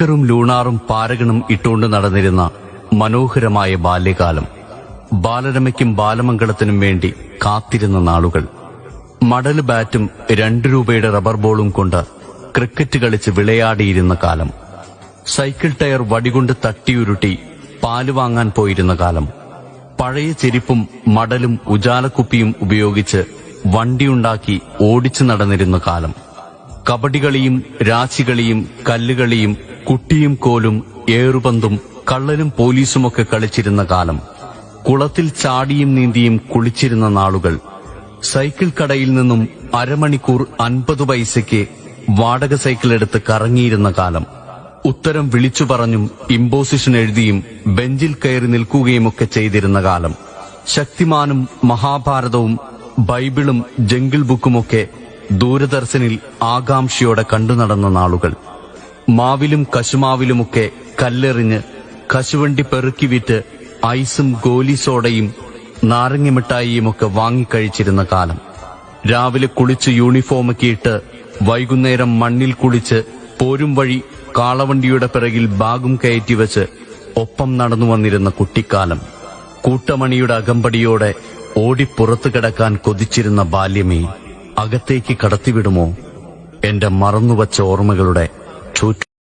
ും ലൂണാറും പാരകണും ഇട്ടുകൊണ്ട് നടന്നിരുന്ന മനോഹരമായ ബാല്യകാലം. ബാലരമയ്ക്കും ബാലമംഗളത്തിനും വേണ്ടി കാത്തിരുന്ന നാളുകൾ. മടല് ബാറ്റും 2 രൂപയുടെ റബ്ബർ ബോളും കൊണ്ട് ക്രിക്കറ്റ് കളിച്ച് വിളയാടിയിരുന്ന കാലം. സൈക്കിൾ ടയർ വടികൊണ്ട് തട്ടിയുരുട്ടി പാല് വാങ്ങാൻ പോയിരുന്ന കാലം. പഴയ ചെരിപ്പും മടലും ഉജാലക്കുപ്പിയും ഉപയോഗിച്ച് വണ്ടിയുണ്ടാക്കി ഓടിച്ചു നടന്നിരുന്ന കാലം. കബഡികളിയും രാശികളിയും കല്ലുകളിയും കുട്ടിയും കോലും ഏറുപന്തും കള്ളനും പോലീസുമൊക്കെ കളിച്ചിരുന്ന കാലം. കുളത്തിൽ ചാടിയും നീന്തിയും കുളിച്ചിരുന്ന നാളുകൾ. സൈക്കിൾ കടയിൽ നിന്നും അരമണിക്കൂർ 50 പൈസയ്ക്ക് വാടക സൈക്കിൾ എടുത്ത് കറങ്ങിയിരുന്ന കാലം. ഉത്തരം വിളിച്ചു പറഞ്ഞും ഇമ്പോസിഷൻ എഴുതിയും ബെഞ്ചിൽ കയറി നിൽക്കുകയുമൊക്കെ ചെയ്തിരുന്ന കാലം. ശക്തിമാനും മഹാഭാരതവും ബൈബിളും ജംഗിൾ ബുക്കുമൊക്കെ ദൂരദർശനിൽ ആകാംക്ഷയോടെ കണ്ടു നടന്ന നാളുകൾ. മാവിലും കശുമാവിലുമൊക്കെ കല്ലെറിഞ്ഞ് കശുവണ്ടി പെറുക്കി വിറ്റ് ഐസും ഗോലി നാരങ്ങമിഠായിയുമൊക്കെ വാങ്ങിക്കഴിച്ചിരുന്ന കാലം. രാവിലെ കുളിച്ച് യൂണിഫോമൊക്കെ ഇട്ട് വൈകുന്നേരം മണ്ണിൽ കുളിച്ച് പോരും വഴി കാളവണ്ടിയുടെ പിറകിൽ ബാഗും കയറ്റിവെച്ച് ഒപ്പം നടന്നു വന്നിരുന്ന കുട്ടിക്കാലം. കൂട്ടമണിയുടെ അകമ്പടിയോടെ ഓടിപ്പുറത്തു കിടക്കാൻ കൊതിച്ചിരുന്ന ബാല്യമേ, അകത്തേക്ക് കടത്തിവിടുമോ എന്റെ മറന്നുവച്ച ഓർമ്മകളുടെ ചുറ്റും.